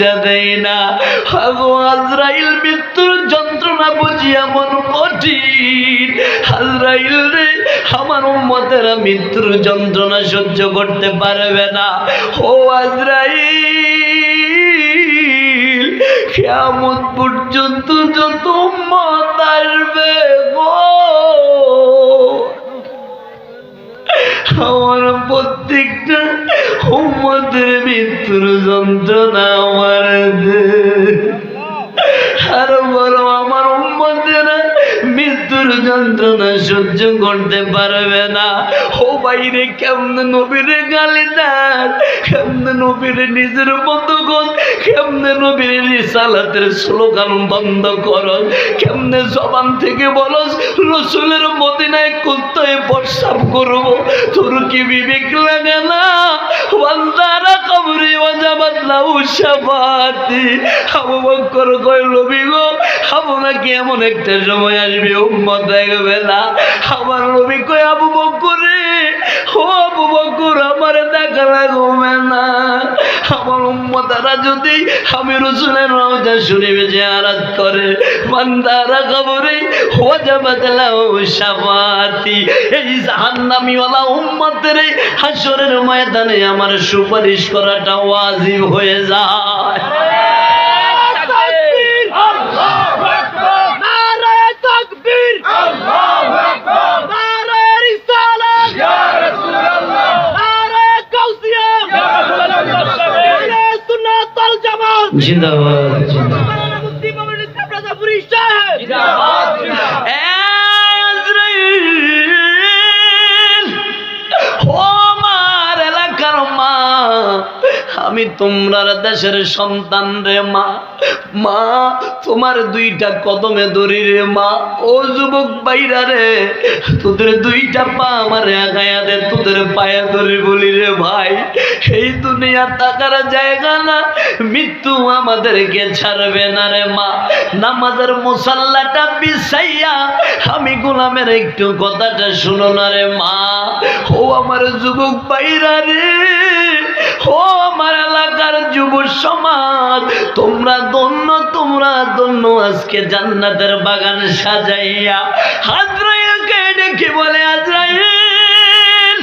দেয় না। আজরাইল মৃত্যুর যন্ত্রণা বুঝি এমন কঠিন। আজরাইল রে, আমার উম্মতেরা মৃত্যুর যন্ত্রণা সহ্য করতে পারবে না। ও আজরাইল, কিয়ামত পর্যন্ত যত উম্মত আসবে গো, আমার প্রত্যেকটা উম্মতের মৃত্যুর যন্ত্রণা আমার আরো বড়, আমার উম্মতেরা মৃত্যুর যন্ত্রণা সহ্য করতে পারবে না। ও বাইরে কেমনে নবীরে গালি দেন, কেমনে নবীরে নিজের মতো কর, কেমনে নবীর রিসালাতের স্লোগান বন্ধ করো, কেমনে জবান থেকে বলস রসুলের মদিনায় কুত্তায় প্রস্রাব করব, তোর কি বিবেক লাগে না? বান্দারা কবরে ওয়াজাবাত লাহু শাফাআতি। আবু বকর কয় নবী গো, আপনাকে এমন একটা সময় আসবে উম্মত দেখবে না। আমার নবী কয় আবু বকর রে, ও আবু বকর, আমার দেখা লাগবে না। আমার উম্মতেরা যদি আমি রাসূলের রওজা শরীফে জিয়ারত করে, বান্দারা কবরে ওয়াজাবাত লাহু শাফাআতি। এই জাহান্নামী ওয়ালা উম্মতের হাসরের ময়দানে আমার সুপারিশ করাটা ওয়াজিব হয়ে যায়। জিন্দাবাদ জিন্দাবাদ। আমি তোমরার দেশের সন্তান রে মা, মা তোমার দুইটা কদমে ধরি রে মা। ও যুবক বাইরা রে, তোদের দুইটা পা আমার আগায়া দে, তোদের পায়ে ধরে বলি রে ভাই, এই দুনিয়া থাকার জায়গা না, মৃত্যু আমাদেরকে ছাড়বে না রে মা। নামাজের মুসাল্লাটা বিছাইয়া আমি গোলামের একটু কথাটা শুনো না রে মা। ও আমার যুবক বাইরা রে, ও আমার এলাকার যুব সমাজ, তোমরা ধন্য, তোমরা ধন্য। আজকে জান্নাতের বাগান সাজাইয়া আজরাইলকে ডেকে বলে, আজরাইল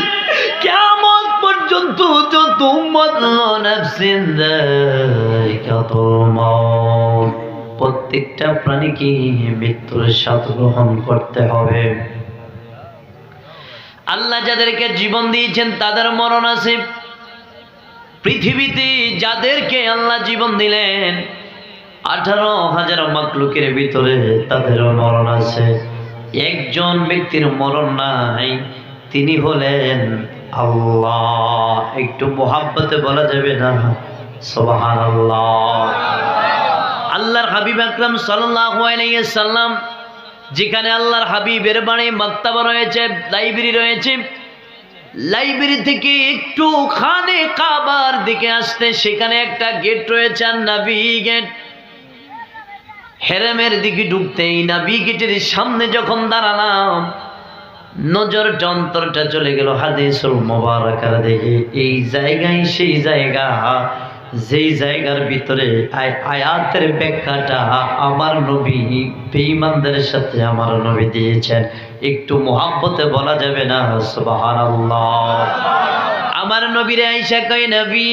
কিয়ামত পর্যন্ত যত উম্মত নাফসিন যায়কাতুল মাউত, প্রত্যেকটা প্রাণীকে মৃত্যুর স্বাদ গ্রহণ করতে হবে। আল্লাহ যাদেরকে জীবন দিয়েছেন তাদের মরণ আছে। পৃথিবীতে যাদেরকে আল্লাহ জীবন দিলেন 18,000 মাখলুকের ভিতরে তাদেরও মরণ আছে। একজন ব্যক্তির মরণ নাই, তিনি হলেন আল্লাহ। একটু মোহাব্বতে বলা যাবে না সুবহানাল্লাহ। আল্লাহর হাবিব আকরাম সাল্লাল্লাহু আলাইহি সাল্লাম, যেখানে আল্লাহর হাবিবের বাণী মাকতাবা রয়েছে, লাইব্রেরি রয়েছে, লাইব্রেরি থেকে একটু খানে কাবার দিকে আসতে সেখানে একটা গেট রয়েছে, নবী গেট। হেরেমের দিকে ঢুকতেই নবী গেটের সামনে যখন দাঁড়ালাম, নজর যন্ত্রটা চলে গেল হাদিসুল মুবারাকার দিকে। এই জায়গায় সেই জায়গা, যেই জায়গার ভিতরে আয়াতের ব্যাখ্যাটা আমার নবী বেঈমানদের সাথে আমার নবী দিয়েছেন। একটু মোহাব্বতে বলা যাবে না সুবহানাল্লাহ। আমার নবীরে আয়েশা কয়, নবী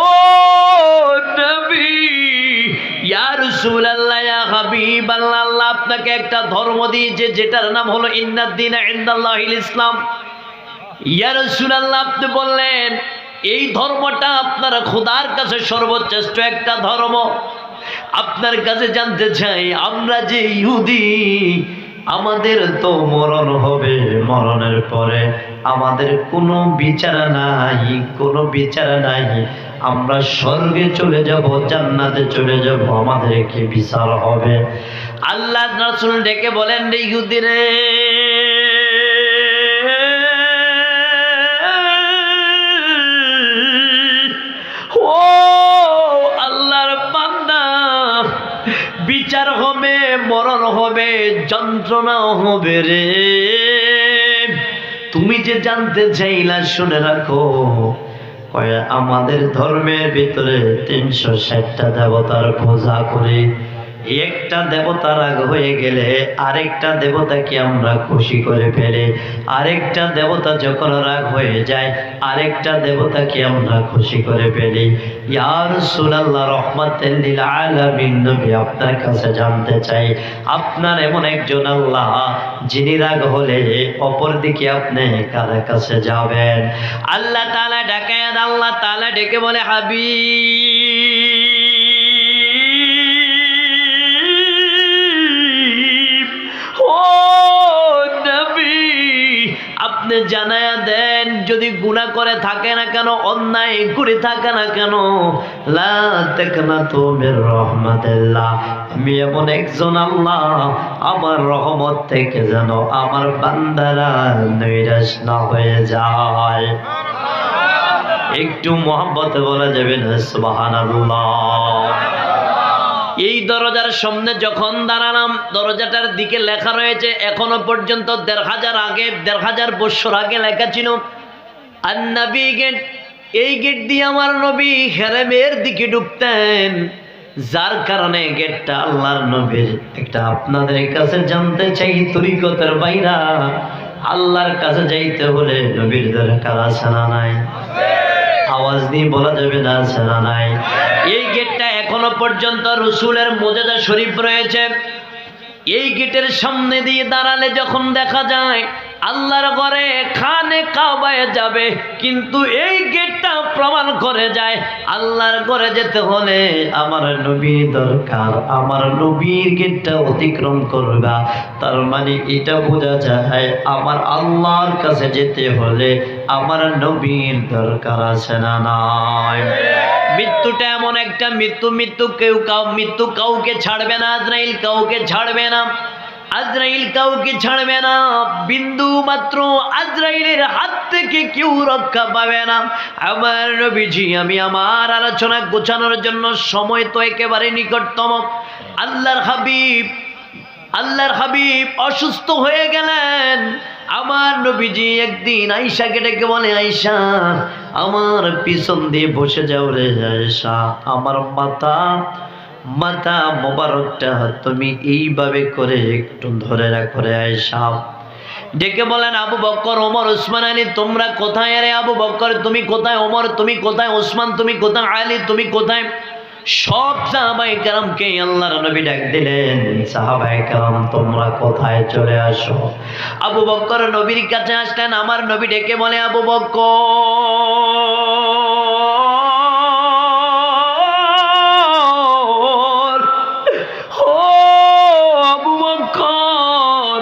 ও নবী, ইয়া রাসূলুল্লাহ, ইয়া হাবিবাল্লাহ, আল্লাহ আপনাকে একটা ধর্ম দিয়েছে যেটার নাম হলো ইন্নাদ-দীনা ইনদাল্লাহিল ইসলাম। ইয়া রাসূলুল্লাহ, আপনি বললেন এই ধর্মটা আপনার খোদার কাছে সর্বশ্রেষ্ঠ একটা ধর্ম। আপনার কাছে জানতে চাই, আমরা যে ইহুদি, আমাদের তো মরণ হবে, মরণের পরে আমাদের কোনো বিচার নাই, কোনো বিচার নাই। আমরা স্বর্গে চলে যাব, জান্নাতে চলে যাব, আমাদেরকে বিচার হবে। আল্লাহ রাসূল ডেকে বলেন, রে ইহুদি রে, ও আল্লাহর বান্দা, বিচার হবে, মরণ হবে, যন্ত্রণাও হবে রে। তুমি যে জানতে চাইলা শুনে রাখো, আমাদের ধর্মের ভিতরে 360টা দেবতার পূজা করি। একটা দেবতা রাগ হয়ে গেলে আরেকটা দেবতাকে আমরা খুশি করে ফেলে, আরেকটা দেবতা যখন রাগ হয়ে যায় আরেকটা দেবতাকে আমরা খুশি করে ফেলি। ইয়া রাসূলুল্লাহ রাহমাতাল লিল আলামিন, নবী আপনার কাছে জানতে চাই, আপনার এমন একজন আল্লাহ যিনি রাগ হলে অপর দিকে আপনি কার কাছে যাবেন? আল্লাহ তাআলা ডাকে, আল্লাহ তাআলা ডেকে বলে, হাবিব ও নবী, আপনি জানায়া দেন যদি গুনাহ করে থাকে না কেন, অন্যায় করে থাকে না কেন, লা তাকনাতু মির রাহমাতিল্লাহ, আমি এমন একজন আল্লাহ আমার রহমত থেকে যেন আমার বান্দারা নিরাশ না হয়ে যায়। একটু মহব্বতে বলা যাবে না সুবহানাল্লাহ? এই দরজার সামনে যখন দাঁড়ালাম, দরজাটার দিকে লেখা রয়েছে, এখনো পর্যন্ত ১৫০০ বছর আগে লেখা ছিল আন-নবী গেট। এই গেট দিয়ে আমার নবী হেরেমের দিকে ঢুকতেন, যার কারণে গেটটা আল্লাহর নবীর। একটা আপনাদের কাছে জানতে চাই, তরিকতের বাইরা আল্লাহর কাছে যাইতে হলে নবীর দরকার আছে না নাই? আওয়াজ দিয়ে বলা যাবে না আছে না নাই? এই গেটটা এখনো পর্যন্ত রসুলের মুজিজা শরীফ রয়েছে। এই গেটের সামনে দিয়ে দাঁড়ালে যখন দেখা যায় আল্লাহর ঘরে খানে কাবায় যাবে, কিন্তু এই গেটটা প্রমাণ করে যায় আল্লাহর ঘরে যেতে হলে আমার নবীর দরকার, আমার নবীর গেটটা অতিক্রম করবা। তার মানে এটা বোঝা যায় আমার আল্লাহর কাছে যেতে হলে আমার নবীর দরকার আছে না নাই? মৃত্যুটা এমন একটা মৃত্যু মৃত্যু কাউকে ছাড়বে না, আজরাইল কাউকে ছাড়বে না, আজরাইল কাউকে ছাড়বে না, বিন্দু মাত্র আজরাইলের হাত থেকে কেউ রক্ষা পাবে না। আমার নবীজি, আমি আমার আলোচনা গোছানোর জন্য সময় তো একেবারে নিকটতম। আল্লাহর হাবিব অসুস্থ হয়ে গেলেন। আমার নবীজি একদিন আয়েশাকে ডেকে বলে, আয়েশা আমার পিছন দিয়ে বসে যাও রে আয়েশা, আমার মাথা মোবারকটা তুমি এইভাবে করে একটু ধরে রাখো রে আয়েশা। ডেকে বলেন, আবু বকর, ওমর, ওসমান, আলী তোমরা কোথায় রে? আবু বকর তুমি কোথায়? ওমর তুমি কোথায়? ওসমান তুমি কোথায়? আলী তুমি কোথায়? সব সাহাবায়ে কেরামকে আল্লাহর নবী ডাক দিলেন, সাহাবায়ে কেরাম তোমরা কোথায়, চলে আসো। আবু বকর নবীর কাছে আসলেন। আমার নবী ডেকে বলে, আবু বকর, ও আবু বকর,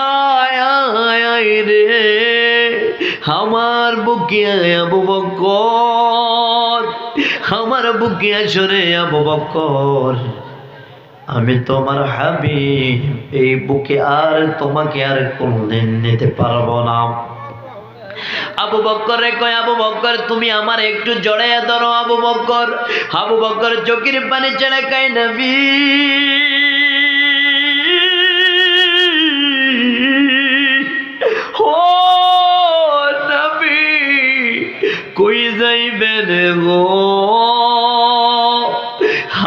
আয় আয় আয় রে আমার বুকে আয় আবু বকর, আমার বুকে আসরে আবু বকর, আমি তোমার হাবিব, এই বুকে আর তোমাকে আর কোনদিন নিতে পারবো না। আবু বকর রে কয়, আবু বকর তুমি আমার একটু জড়াইয়া ধরো। আবু বকর চোখের পানি ছেড়ে কয়, নবী ও নবী কই যাইবেন গো,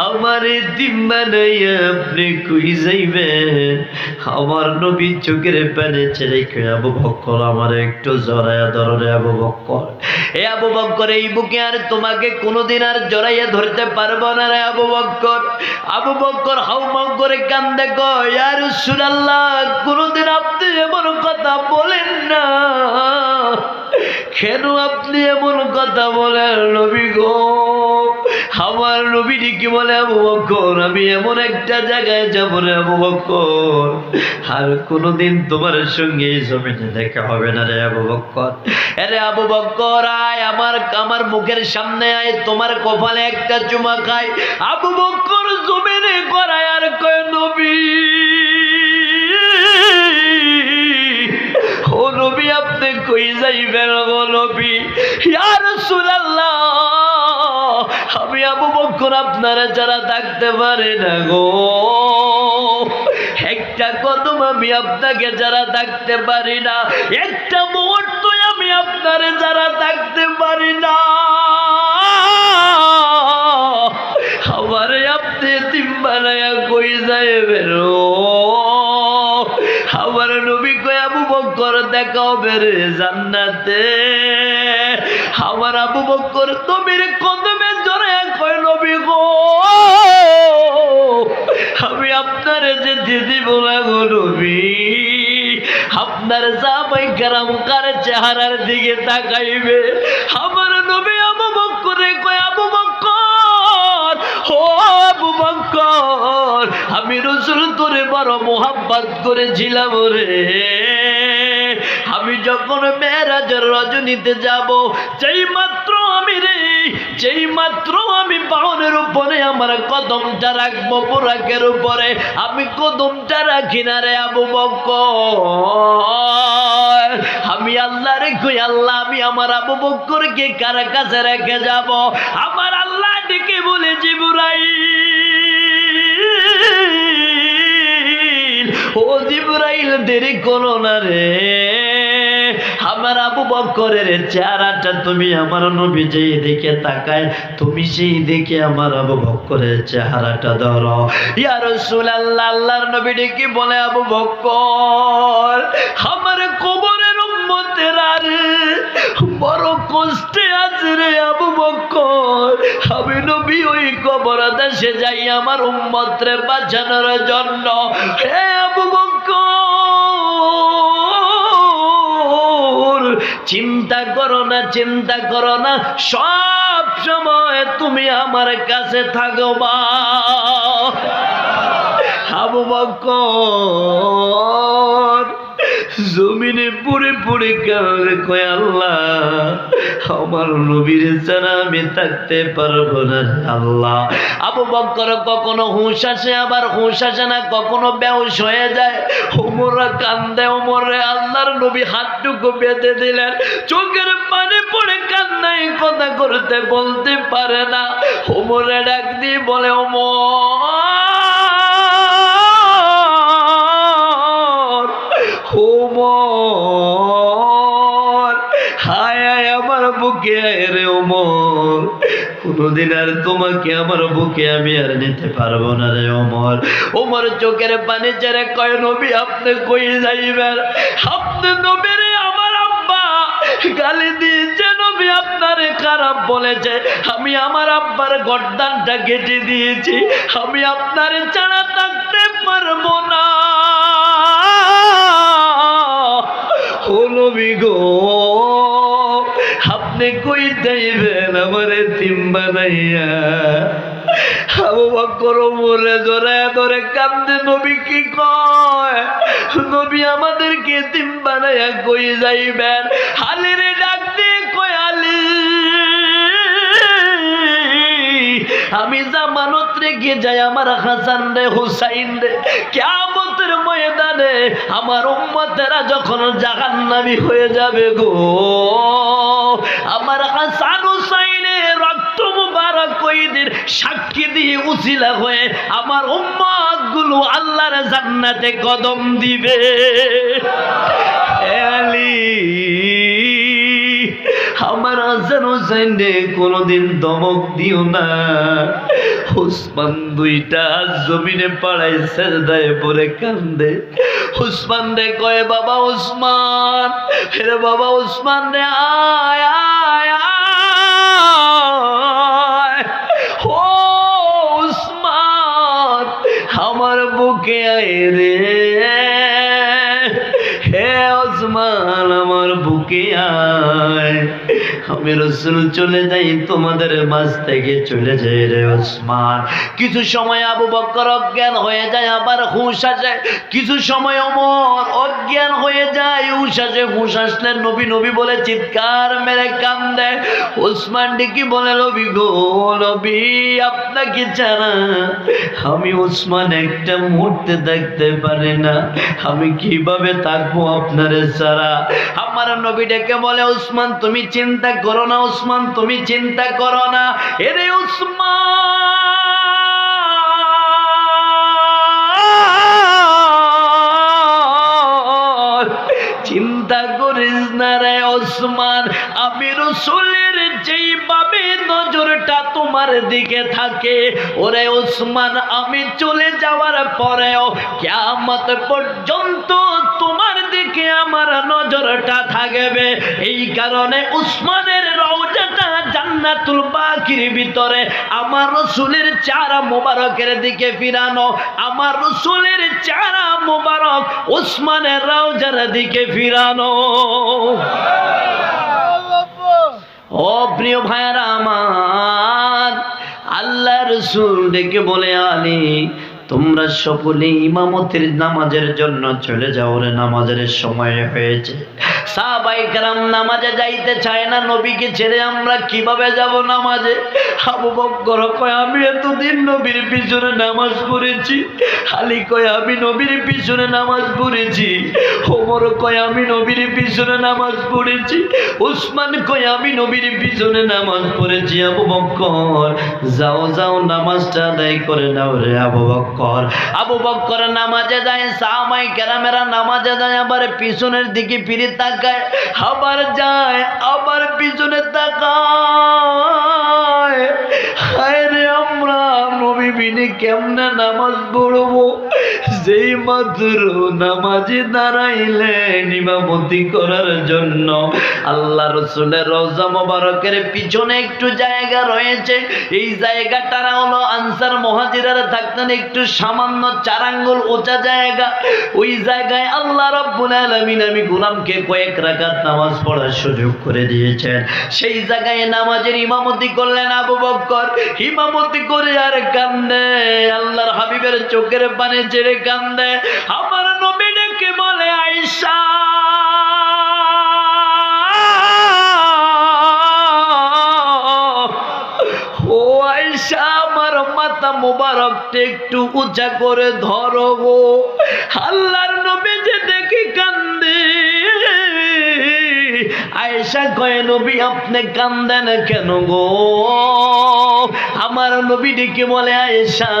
আমারে দিম্মা নাই আপনি কই যাইবেন? আমার নবী চোখের পানি ছেড়ে কই, আবু বকর আমার একটু জড়াইয়া ধরো রে আবু বকর। এ আবু বকর, এই বুকে আর তোমাকে কোনোদিন আর জড়াইয়া ধরতে পারবো না রে আবু বকর। আবু বকর হাউমাউ করে কান্দে কয়, ইয়া রাসূলুল্লাহ কোনোদিন আপনি এমন কথা বলেন না, কেন আপনি এমন কথা বলেন নবী গো? আমার নবী কি বলে, আবু বকর আমি এমন একটা জায়গায় যাবো রে আবু বকর, আর কোনোদিন তোমার সঙ্গে এই জমিনে দেখা হবে না রে আবু বকর। আরে আবু বকর আয়, আমার মুখের সামনে আয়, তোমার কপালে একটা চুমা খাই। আবু বকর জমিনে করায় আর কয়, নবী ও নবী আপনি কই যাইবেন গো নবী? ইয়া রাসূলুল্লাহ আমি আবু বকর আপনারা যারা থাকতে পারে না গো। একটা কদম আমি আপনাকে যারা থাকতে পারি না, একটা মুহূর্ত আমি আপনারে যারা থাকতে পারি না, আমারে আপনি এতিম বানায়া কই যাইবেন? আমার নবী কয় আবু বকর দেখা হবে রে জান্নাতে। আমার আবু বকর নবীর কদমে জড়ায়া কয় নবী গো, আমি আপনারে যে দিদি বলা গো নবী, আপনার সাহাবায়ে কেরাম কার চেহারার দিকে তাকাইবে? আমার নবী আবু বকরে কয় আবু বকর, ও আবু বকর, আমি রাসূল তোরে বড় মোহাব্বত করেছিলাম রে। আমি যখন মেরাজের রজনীতে যাব, যেই মাত্র আমি পাহাড়ের উপরে আমার কদমটা রাখবো, বুরাকের উপরে আমি কদমটা রাখি না রে আবু বকর। আমি আল্লাহরে কই আল্লাহ, আমি আমার আবু বকরকে কার কাছে রেখে যাব? আমার আল্লাহ ডেকে বলে জিবরাইল, ও জিবরাইল দেরি করো না রে, আমার আবু বকরের চেহারাটা তুমি আমার নবী যেই দিকে তাকায়, তুমি সেই দিকে আমার আবু বকরের চেহারাটা ধরো। ইয়া রাসূলুল্লাহ, আল্লাহর নবী ডেকে বলে আবু বকর, আমার কবরের উম্মতেরা রে বড় কষ্টে আছে রে আবু বকর। আমি নবী ওই কবর দেশে যাই আমার উম্মতরে বাঁচানোর জন্য। হে আবু বকর, চিন্তা করো না, সব সময় তুমি আমার কাছে থাকবা। আবু বকর জমিনে পড়ে পড়ে কাঁদে, কয় আল্লাহ, আমার নবীর ছাড়া আমি থাকতে পারবো না আল্লাহ। আবু বকর কখনো হুঁশ আসে, আবার হুঁশ আসে না, কখনো বেহুশ হয়ে যায়। ওমর কান্দে, ওমরে আল্লাহর নবী হাতটুকু বেঁধে দিলেন, চোখের পানি পড়ে কান্নায় কথা করতে বলতে পারে না। ওমরে ডাক দিয়ে বলে, ওমর, হায় হায় আমার বুকে আয় রে ওমর, কোনদিন আর তোমাকে আমার বুকে আমি আর নিতে পারবো না রে ওমর। ওমর চোখের পানি ছেড়ে কয়, নবী আপনি কই যাইবেন? আপনি নবীরে আমার আব্বা গালি দিয়েছে, নবী আপনারে খারাপ বলেছে, আমি আমার আব্বার গর্দানটা কেটে দিয়েছি, আমি আপনারে ছাড়া থাকতে পারবো না। ও নবী গো, আপনি কই যাইবেন আমারে এতিম বানাইয়া? আবু বকর ওমরে জড়ায়া ধরে কান্দে, নবী কি কয়? নবী আমাদেরকে এতিম বানাইয়া কই যাইবেন? আলীরে ডাক দিয়ে কয়, আলী, আমি জামানত রেখে যাই আমার হাসান রে, হুসাইন রে, কিয়ামতের ময়দানে আমার উম্মতেরা যখন জাহান্নামী হয়ে যাবে গো, আমার হাসান হুসাইনের রক্ত মুবারক ওই দিন সাক্ষী দিয়ে উসিলা হয়ে আমার উম্মত গুলো আল্লাহর জান্নাতে কদম দিবে। আলী, আমার হাসান হুসাইন রে কোনদিন ধমক দিও না। উসমান দুইটা জমিনে পাড়ায় সেজদায় পড়ে কান্দে। উসমান রে কয়, বাবা উসমান, রে বাবা উসমান রে, আয় আয় আয়, ও উসমান আমার বুকে আয় রে, হে উসমান আমার বুকে আয়। আমি রাসূল চলে যাই, তোমাদের মাঝ থেকে চলে যাই রে উসমান। কিছু সময় আবু বকর অজ্ঞান হয়ে যায়, আবার হুঁশ আসে। কিছু সময় ওমর অজ্ঞান হয়ে যায়, হুঁশ আসে। হুঁশ আসলে নবী নবী বলে চিৎকার মেরে কান্দে। উসমান ডেকে বলে, নবী গো, নবী আপনাকে ছাড়া আমি উসমান একটা মুহূর্তে দেখতে পারি না, আমি কিভাবে থাকবো আপনারে ছাড়া? আমার নবী ডেকে বলে, উসমান তুমি চিন্তা করো না, উসমান তুমি চিন্তা করো না, এরে উসমান চিন্তা করিস না রে ওসমান, আমি রাসূলের যেইভাবে নজরটা তোমার দিকে থাকে, ওরে ওসমান আমি চলে যাওয়ার পরেও কিয়ামত পর্যন্ত তোমার দিকে আমার নজরটা থাকবে। এই কারণে উসমানের রওজাটা জান্নাতুল বাকির ভিতরে আমার রাসূলের চেহারা মোবারকের দিকে ফিরানো, আমার রাসূলের চেহারা মোবারক উসমানের রওজার দিকে ফিরানো। ও প্রিয় ভাইরা আমার, আল্লাহ রাসূল ডেকে বলে, আলী তোমরা সকলে ইমামতের নামাজের জন্য চলে যাও রে, নামাজের সময় হয়েছে। সাহাবায়ে কেরাম নামাজে যাইতে চায় না, নবীকে ছেড়ে আমরা কিভাবে যাব নামাজে? আবু বকর কয় আমি এতদিন নবীর পিছনে নামাজ পড়েছি। আলী কয় আমি নবীর পিছনে নামাজ পড়েছি। ওমর কয় আমি নবীর পিছনে নামাজ পড়েছি। উসমান কয় আমি নবীর পিছনে নামাজ পড়েছি। আবু বকর যাও যাও নামাজটা আদায় করে নাও রে আবু বকর। আবু বকর নামাজে যায়, সাহাবায়ে কেরামেরা নামাজে যায়, আবার পিছনের দিকে ফিরে তাকায়, আবার যায়, আবার পিছনে তাকায়। হায় রে আমরা নবী বিনে কেমনে নামাজ পড়বো? যেই মাত্র নামাজে দাঁড়াইলেন ইমামতি করার জন্য, আল্লাহ রাসূলের রওজা মোবারকের পিছনে একটু জায়গা রয়েছে। এই জায়গাটার হলো আনসার মুহাজিরারা থাকতেন একটু সামান্য 4 আঙ্গুল উঁচা জায়গা। ওই জায়গায় আল্লাহ রাব্বুল আলামিন আমি গোলামকে কয়েক রাকাত নামাজ পড়ার সুযোগ করে দিয়েছেন। সেই জায়গায় নামাজের ইমামতি করলেন আবু বকর। ইমামতি করে আর কান্দে, আল্লাহর হাবিবের চোখের পানি ছেড়ে কান্দে। আমার নবী ডেকে বলে, আয়েশা ও আয়েশা, আমার মাথা মোবারকটা একটু উঁচা করে ধরো গো। আল্লাহর নবী যে দেখি কান্দে। আয়েশা কয় নবী আপনি কান্দেন কেন গো? আমার নবী ডেকে বলে, আয়েশা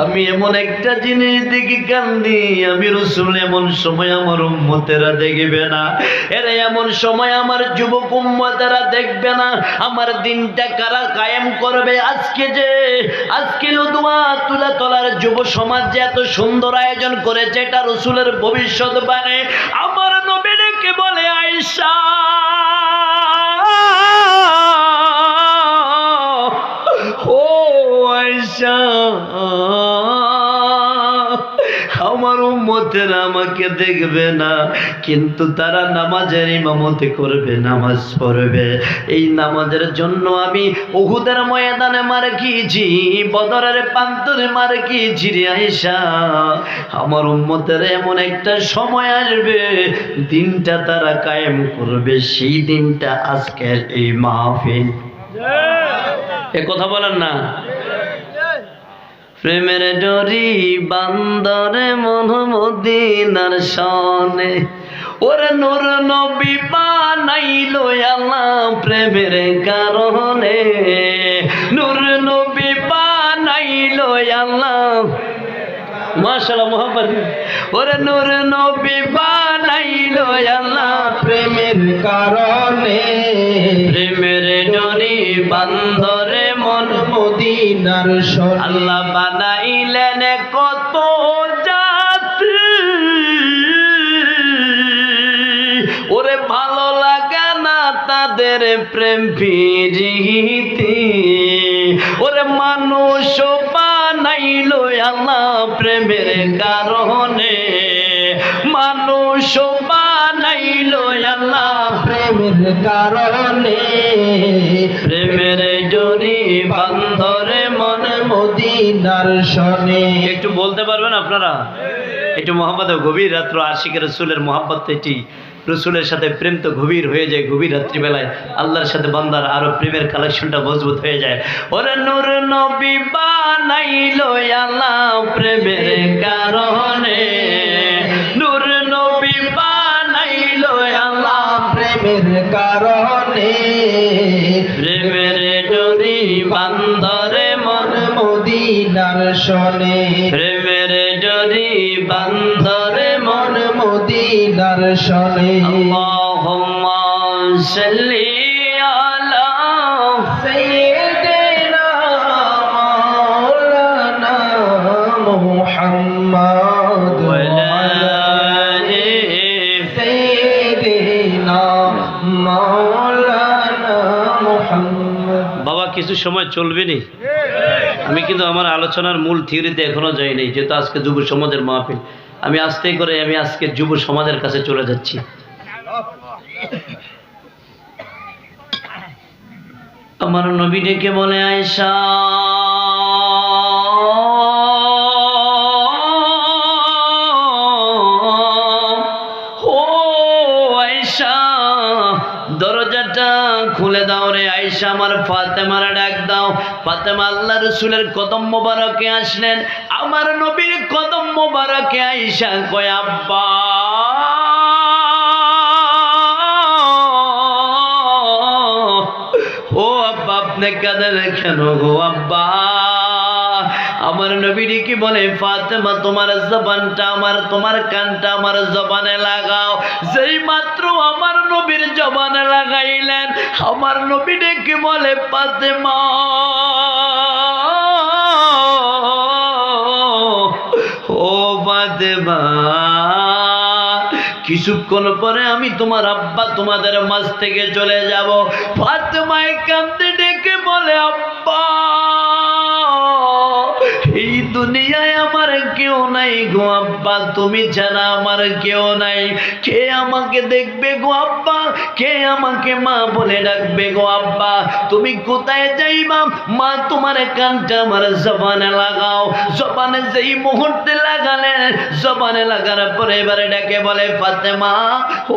আমি এমন একটা জিনিস দেখি কান্দি, আমি রাসূল এমন সময় আমার উম্মতেরা দেখবে না, এরা এমন সময় আমার যুবক উম্মতেরা দেখবে না, আমার দিনটা কারা কায়েম করবে? আজকে লুদুয়া তুলা তলার যুব সমাজ যে এত সুন্দর আয়োজন করেছে, এটা রাসূলের ভবিষ্যৎবাণী। আমার নবী ডেকে বলে, আয়েশা ও আয়েশা, আমার উম্মতেরা আমাকে দেখবে না, কিন্তু তারা নামাজের ইমামতি করবে, নামাজ পড়বে। এই নামাজের জন্য আমি উহুদের ময়দানে মার খেয়েছি, বদরের প্রান্তরে মার খেয়েছি রে আয়েশা। আমার উম্মতেরা এমন একটা সময় আসবে, দিনটা তারা কায়েম করবে, সেই দিনটা আজকের এই মাহফিল। এ কথা বলেন না? প্রেমের ডরি বান্দরে মন মদিনার সনে, ওরে নূর নবী বানাইলো আল্লাহ প্রেমের কারণে, নূর নবী বানাইলো আল্লাহ। মাশাআল্লাহ মোহাম্মদ। ওরে নূর নবী বানাইলো আল্লাহ প্রেমের কারণে, প্রেমের ডরি বান্দরে মন মদিনার সনে। আল্লাহ বানাইলেন কত জাতি, ওরে ভালো লাগে না তাদের প্রেম প্রীতি, ওরে মানুষ বানাইলো আল্লাহ প্রেমের কারণে, মানুষ বানাইলো আল্লাহ প্রেমের কারণে, প্রেমের জরি বান্ধরে মন মদিনার সনে। একটু বলতে পারবেন আপনারা? একটু মোহাম্মদের গভীর রাত্র আশিক রাসূলের মোহাম্মত, এটি রাসূলের সাথে প্রেম তো গভীর হয়ে যায়, গভীর রাত্রিবেলায় আল্লাহর সাথে বান্দার আরো প্রেমের কালেকশনটা মজবুত হয়ে যায়। ওরে নূর নবী বানাইলো আল্লাহ প্রেমের কারণে, নূর নবী বানাইলো আল্লাহ প্রেমের কারণে, প্রেমের ডরি বান্দরে মন মদিনার সনে, প্রেমের ডরি বান্দরে মন মদিনার দর্শনে আল্লাহুম্মা সাল্লি আলা সাইয়্যিদিনা মাওলানা মুহাম্মদ ওয়া আলা আলি সাইয়্যিদিনা মাওলানা মুহাম্মদ। বাবা কিছু সময় চলবে নি? আমি কিন্তু আমার আলোচনার মূল থিওরিতে এখনো যাই নাই, যেহেতু আজকে যুব সমাজের মাহফিল। আমি আস্তে করে আমি আজকে যুব সমাজের কাছে চলে যাচ্ছি। আমার নবী ডেকে বলে, আয়েশা ও আয়েশা, দরজাটা খুলে দাও রে আয়েশা, আমার ফাতেমার ডাক দাও। ফাতেমা আল্লাহ রাসূলের কদম মোবারকে আসলেন। আমার নবীর কদম মোবারকে আয়েশা কয়, আব্বা ও আব্বা, আপনি কাঁদেন কেন গো আব্বা? আমার নবী কি বলে, ফাতেমা তোমার জবানটা আমার, তোমার কানটা আমার জবানে লাগাও। যেই মাত্র আমার নবীর জবানে লাগাইলেন, আমার নবী কি বলে, ফাতেমা ও ফাতেমা, কিছুক্ষণ পরে আমি তোমার আব্বা তোমাদের মাঝ থেকে চলে যাব। ফাতেমায় কাঁদতে ডেকে বলে, আব্বা এই দুনিয়ায় আমার কেউ নাই গো আব্বা, তুমি ছাড়া আমার কেউ নাই। কে আমাকে দেখবে গো আব্বা? কে আমাকে মা বলে ডাকবে গো আব্বা? তুমি কোথায় যাইবা? মা তোমার কানটা আমার জবানে লাগাও। জবানে যেই মুহূর্তে লাগালে, জবানে লাগার পরে এবারে ডাকে বলে, ফাতেমা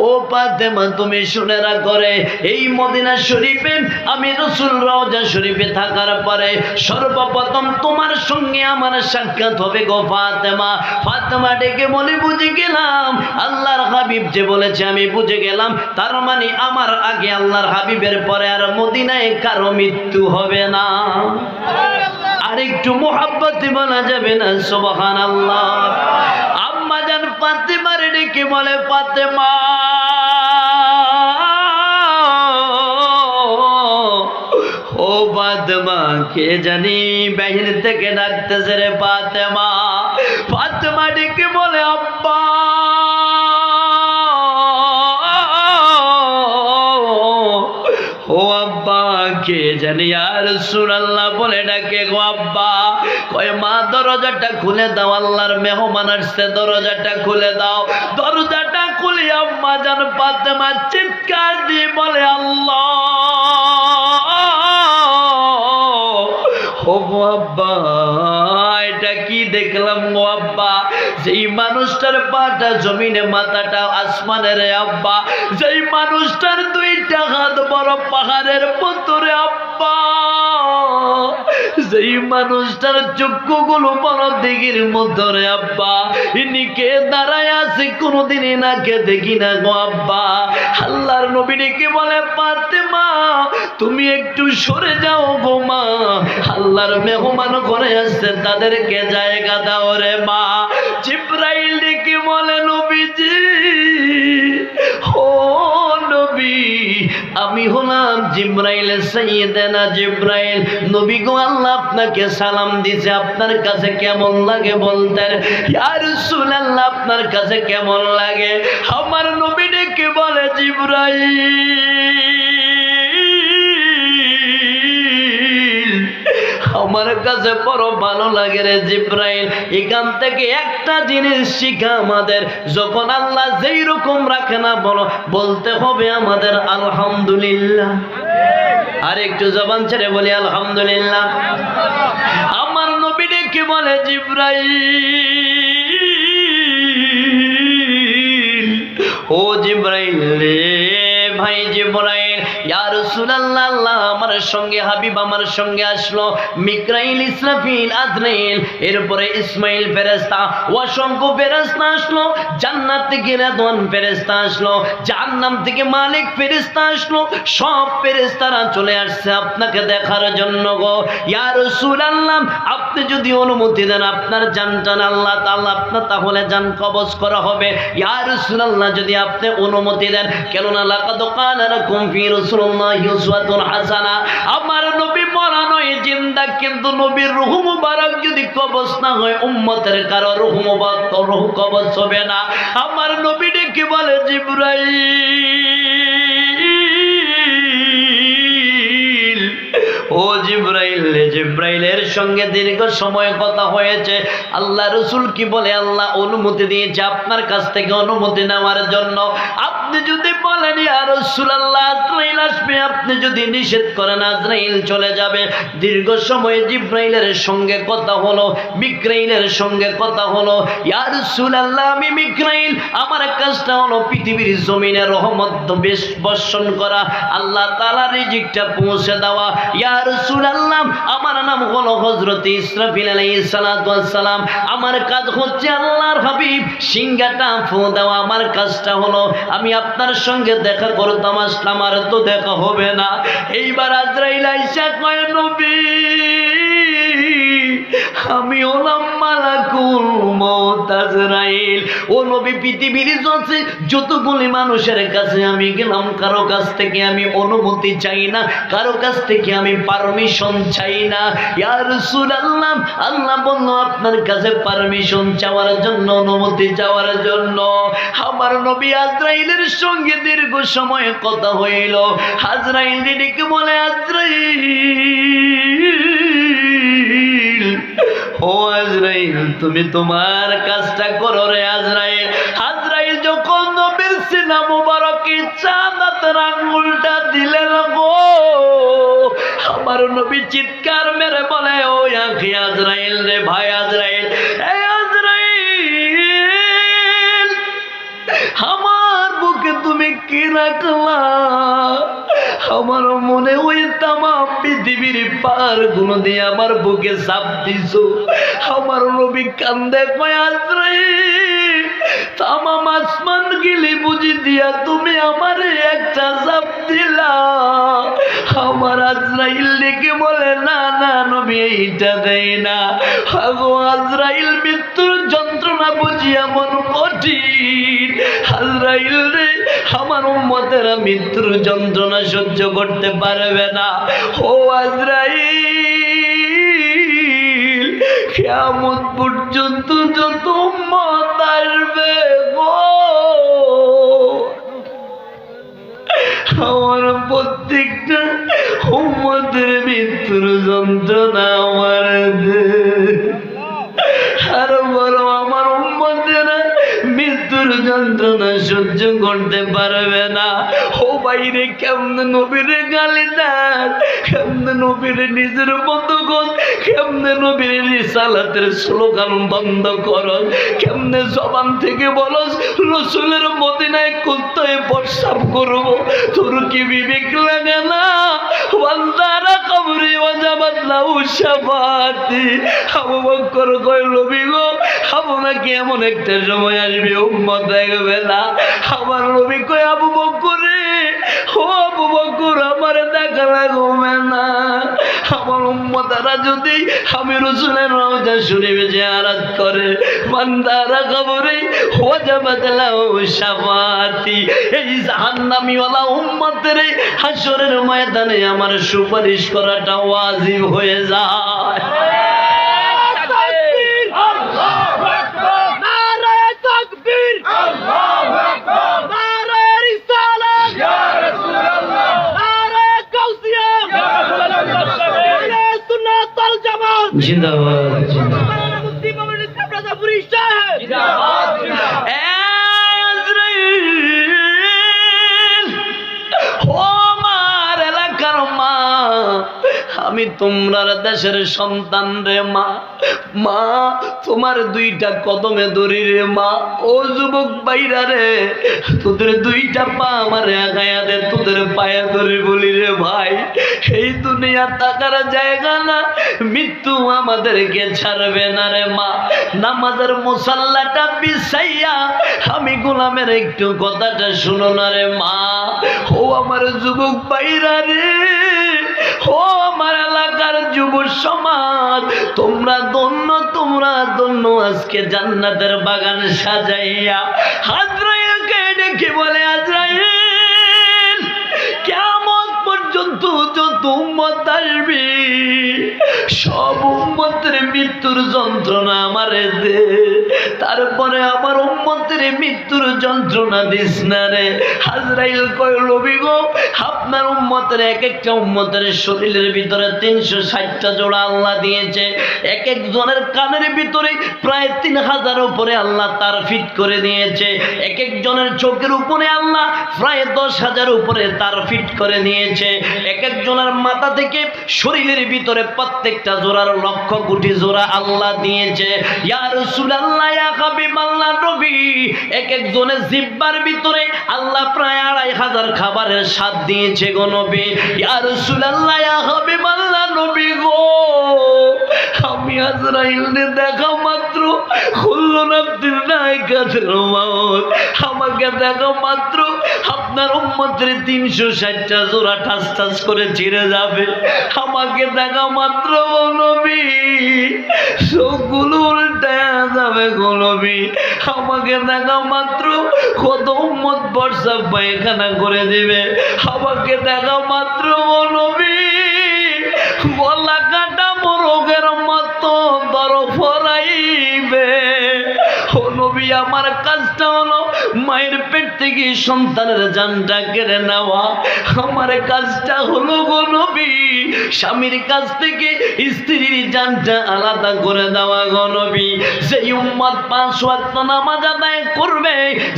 ও ফাতেমা, তুমি শুনে রাখো রে, এই মদিনা শরীফে আমি রাসূল রওজা শরীফে থাকার পরে সর্বপ্রথম তোমার সঙ্গে আমার সাক্ষাৎ হবে গো ফাতেমা। ফাতেমা ডেকে বলে, বুঝে গেলাম, আল্লাহর হাবিব যে বলেছে আমি বুঝে গেলাম। তার মানে আমার আগে আল্লাহর হাবিবের পরে আর মদিনায় কারো মৃত্যু হবে না। আর একটু মোহাব্বতে বলা যাবে না সুবহানাল্লাহ? আম্মা জান ফাতেমার ডেকে বলে, ফাতেমা ও ফাতেমা, কে জানি বাহির থেকে ডাকতেছে রে ফাতেমা। ফাতেমা ডেকে বলে, আব্বা ও আব্বা, কে জানি ইয়া রাসূলুল্লাহ বলে ডাকে গো আব্বা। কয়, মা দরজাটা খুলে দাও, আল্লাহর মেহমান আসছে, দরজাটা খুলে দাও। দরজাটা খুলে আম্মা জান ফাতেমা চিৎকার দিয়ে বলে, আল্লাহ ও গো আব্বা, এটা কি দেখলাম গো আব্বা? যেই মানুষটার পাটা জমিনে, মাথাটা আসমানে রে আব্বা, যেই মানুষটার দুইটা হাত বড় পাহাড়ের মতরে আব্বা, যেই মানুষটার চক্ষুগুলো বড় দিঘির মধ্যে আব্বা, ইনিকে দাঁড়ায় আছে, কোনোদিন এনাকে দেখি না গো আব্বা। আল্লাহর নবী ডেকে বলে, ফাতেমা তুমি একটু সরে যাও গো মা, আল্লাহর মেহমান ঘরে আসছে, তাদেরকে জায়গা দাও রে মা। জিবরাইল ডেকে বলে, নবীজি ও নবী, আমি হলাম জিবরাইল, সাইয়েদেনা জিবরাইল। নবী গো, আল্লাহ আপনাকে সালাম দিছে, আপনার কাছে কেমন লাগে বলতেন? ইয়া রাসূলুল্লাহ আপনার কাছে কেমন লাগে? আমার নবী ডেকে বলে, জিবরাইল আমার কাছে বড় ভালো লাগে রে জিবরাইল। এখান থেকে একটা জিনিস শিখা আমাদের, যখন আল্লাহ যেই রকম রাখে না বলো, বলতে হবে আমাদের আলহামদুলিল্লাহ। আর একটু জবান ছেড়ে বলি আলহামদুলিল্লাহ। আমার নবী ডেকে বলে, জিবরাইল ও জিবরাইল রে ভাই জিবরাইল, আজরাইল, ইয়া রাসূলুল্লাহ, আল্লাহ আমার সঙ্গে, হাবিব আমার সঙ্গে আসলো। মিকাইল, ইসরাফিল, আজরাইল, এরপরে ইসমাইল ফেরেশতা, অসংখ্য ফেরেশতা আসলো। জান্নাত থেকে রেদওয়ান ফেরেশতা আসলো, জাহান্নাম থেকে মালিক ফেরেশতা আসলো। সব ফেরেশতারা চলে আসছে আপনাকে দেখার জন্য গো। ইয়া রাসূলুল্লাহ, আপনি যদি অনুমতি দেন আপনার জানটা আল্লাহ তাআলা আপনার তাহলে জান কবজ করা হবে। ইয়া রাসূলুল্লাহ, যদি আপনি অনুমতি দেন, কেননা লাকাদ কানা লাকুম ফি রাসূলিল্লাহি উসওয়াতুন হাসানা, আমার নবী মরা নয় জিন্দা, কিন্তু নবীর রূহ মুবারক যদি কবজ না হয় উম্মতের কারো রূহ মুবারক রূহ কবজ হবে না। আমার নবী ডেকে বলে, জিবরাইল, ও জিবরাইল, জিবরাইলের সঙ্গে দীর্ঘ সময় কথা হয়েছে। আল্লাহ রাসূল কি বলে, আল্লাহ অনুমতি দিয়েছে আপনার কাছ থেকে অনুমতি নেওয়ার জন্য। আপনি যদি বলেন ইয়া রাসূলুল্লাহ আজরাইল আসবে, আপনি যদি নিষেধ করেন আজরাইল চলে যাবে। দীর্ঘ সময় জিবরাইলের সঙ্গে কথা হলো, মিকাইলের সঙ্গে কথা হলো। ইয়া রাসূলুল্লাহ, আমি মিকাইল, আমার কাজটা হলো পৃথিবীর জমিনে রহমত বেশ বর্ষণ করা, আল্লাহ তাআলার রিজিকটা পৌঁছে দেওয়া। ইয়া রাসূলুল্লাহ, আমার নাম হলো হযরত ইসরাফিল আলাইহিস সালাতু ওয়াস সালাম, আমার কাজ হচ্ছে আল্লাহর হাবিব সিংহাটা ফু দেওয়া। আমার কাজটা হলো আমি আপনার সঙ্গে দেখা করতাম, আসলাম, আর তো দেখা হবে না। এইবার আজরাইল আইসা কয়, নবী, আমি হলাম মালাকুল মউত আজরাইল। ও নবী, পৃথিবীর যতগুলি মানুষের কাছে আমি গেলাম, কারো কাছ থেকে আমি অনুমতি চাই না, কারো কাছ থেকে আমি পারমিশন চাই না। ইয়া রাসূলুল্লাহ, আল্লাহ বলল আপনার কাছে পারমিশন চাওয়ার জন্য, অনুমতি চাওয়ার জন্য। আমার নবী আজরাইলের সঙ্গে দীর্ঘ সময় কথা হইল। আজরাইল ডেকে বলে, আজরাইল, ও আজরাইল, তুমি তোমার কাজটা করো রে আজরাইল। আজরাইল যখন নবীর সিনা মুবারকে চাঁদাতের আঙ্গুলটা দিলেন গো, আমার নবী চিৎকার মেরে বলে, ও আখি আজরাইল রে, ভাই আজরাইল, এই আজরাইল, আমার বুকে তুমি কি রাখলা? আমার মনে ওই তামাম পৃথিবীর পার গুলো দিয়ে আমার বুকে চাপ দিছো। আমার নবী কান্দে কয়, আজরাইল, তামাম আসমান গিলি বুঝি দিয়া তুমি আমার একটা চাপ দিলা? আমার আজরাইল ডেকে বলে, না না নবী, এইটা দেয় না। আগো আজরাইল, মৃত্যুর যন্ত্রণা বুঝি এমন কঠিন। আজরাইল রে, আমার উম্মতেরা মৃত্যুর যন্ত্রণা সহ্য করতে পারবে না। ও আজরাইল, কিয়ামত পর্যন্ত যত উম্মত আসবে গো, আমার প্রত্যেকটা উম্মতের মৃত্যুর যন্ত্রণা আমার দে। আর বলো, আমার উম্মতেরা মৃত্যুর যন্ত্রণা সহ্য করতে পারবে না। ও বাইরে কেমনে নবীর গালি দেন, কেমনে নবীর নিজের মতো কর, কেমনে নবীর রিসালাতের স্লোগান বন্ধ করো, কেমনে জবান থেকে বলস রসুলের মদিনায় কোথায় প্রস্রাব করবো? তোর কি বিবেক লাগে না? বান্দারা কবরে ওয়াজাবাত লাহু শাফাআতি। আবু বকর কয়, নবী গো, আবু নাকি এমন একটা সময় আসবে উম্মত দেখবে না। আমার নবী কয়, আবু বকর রে, ও আবু বকর, আমার দেখা লাগবে না। আমার উম্মতেরা যদি আমি রাসূলের রওজা শরীফে জিয়ারত করে, বান্দারা কবরে ওয়াজাবাত লাহু শাফাআতি। এই জাহান্নামী ওয়ালা উম্মতের হাশরের ময়দানে আমার সুপারিশ করাটা ওয়াজিব হয়ে যায়। জিন্দাবাদ, জিন্দাবাদ, আমি তোমরার দেশের সন্তান রে মা, মা তোমার দুইটা কদমে ধরি রে মা। ও যুবক বাইরা রে, তোদের দুইটা পা আমার আগায়া দে, তোদের পায়ে ধরে বলি রে ভাই, এই দুনিয়া থাকার জায়গা না, মৃত্যু আমাদেরকে ছাড়বে না রে মা। নামাজের মুসাল্লাটা বিছাইয়া আমি গোলামের একটু কথাটা শুনো না রে মা। ও আমার যুবক বাইরা রে, ও আমার এলাকার যুব সমাজ, তোমরা ধন্য, তোমরা ধন্য। আজকে জান্নাতের বাগান সাজাইয়া আজরাইলকে ডেকে বলে, আজরাইল কিয়ামত পর্যন্ত যত উম্মত আসবে সব উম্মতের মৃত্যুর যন্ত্রণা আমারে দে, তারপরে আমার উম্মতের মৃত্যুর যন্ত্রণা দিস না রে। আজরাইল কইল, নবী গো, আপনার উম্মতের এক একটা উম্মতের শরীরের ভিতরে 360টা জোড়া আল্লাহ দিয়েছে। এক একজনের কানের ভিতরে প্রায় 3000 উপরে আল্লাহ তার ফিট করে দিয়েছে। এক একজনের চোখের উপরে আল্লাহ প্রায় 10,000 উপরে তার ফিট করে দিয়েছে। এক একজনের মাথা থেকে শরীরের ভিতরে প্রত্যেকটা জোড়ার লক্ষ কোটি জোড়া আল্লাহ দিয়েছে। ইয়া রাসূলুল্লাহ, ইয়া হাবিবাল্লাহ নবী, এক একজনের জিহ্বার ভিতরে আল্লাহ প্রায় 2500 খাবারের স্বাদ দিয়েছে গো নবী। ইয়া রাসূলুল্লাহ, ইয়া হাবিবাল্লাহ নবী গো, আমি আজরাইলকে দেখা মাত্র কুল্লু নাফসিন যায়কাতুল মাউত, আমাকে দেখা মাত্র আপনার উম্মতের 360টা জোড়া ঠাস ঠাস করে ছিঁড়ে যাবে। আমাকে দেখা মাত্র গো নবী চোখগুলো উল্টায়া যাবে গো নবী। আমাকে দেখা মাত্র কত উম্মত বর্ষা পায়খানা করে দিবে। আমাকে দেখা মাত্র গো নবী গলা কাটা মোরগের মতো বরফ ফরাইবে। ও নবী, আমার কাজটা হলো মায়ের পেট থেকে সন্তানের জানটা কেড়ে নেওয়া। আমার কাজটা হলো গো নবী স্বামীর কাছ থেকে স্ত্রীর জানটা আলাদা করে দেওয়া গো নবী। যেই উম্মত 5 ওয়াক্ত নামাজ আদায় করবে,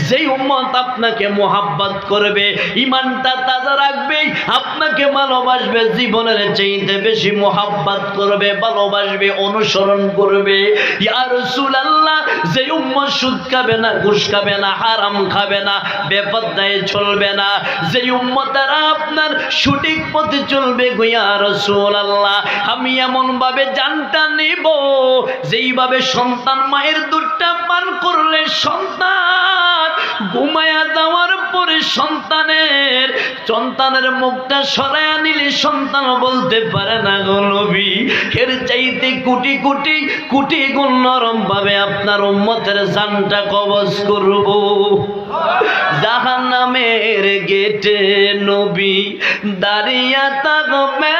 যেই উম্মত আপনাকে মোহাব্বত করবে, ইমানটা তাজা রাখবে, আপনাকে ভালোবাসবে, জীবনের চাইতে বেশি মোহাব্বত করবে, ভালোবাসবে, অনুসরণ করবে। ইয়া রাসূলুল্লাহ, যে উম্মত সুদ খাবে না, ঘুষ খাবে না, হারাম খাবে না, বেপরদায় চলবে না, যে উম্মতেরা আপনার সঠিক পথে চলবে গো ইয়া রাসূলুল্লাহ, আমি এমন ভাবে জানটা নিব যেইভাবে সন্তান মায়ের দুধটা পান করলে সন্তান ঘুমায়া যাওয়ার পরে সন্তানের মুখটা সরায়া নিলে সন্তান বলতে পারে না গো নবী। এর চাইতে কোটি কোটি কোটি গুণ নরম ভাবে আপনার উম্মতের জানটা কবজ করব। জাহান্নামের গেটে নবী দাঁড়িয়ে থাকবে,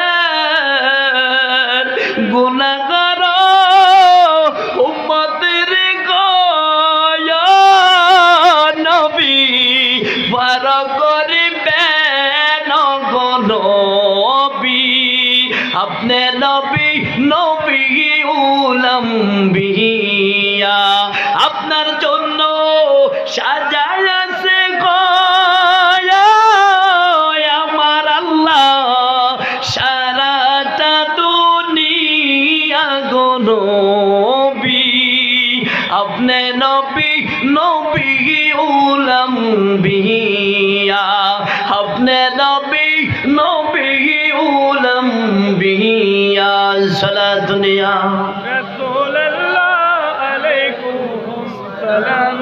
গুনাহগার উম্মতের গয়া নবী পার করিবে নবী। আপনি নবী, নবী উলাম্বিয়া, আপনার জন্য সাজায় আছে গয়া আমার আল্লাহ সারাটা দুনিয়া গো নবী। আপনি নবী, নবী উলাম্বিয়া, আপনি নবী, নবী উলাম্বিয়া। সালাতুনিয়া রাসূলুল্লাহ আলাইকুম সালাম।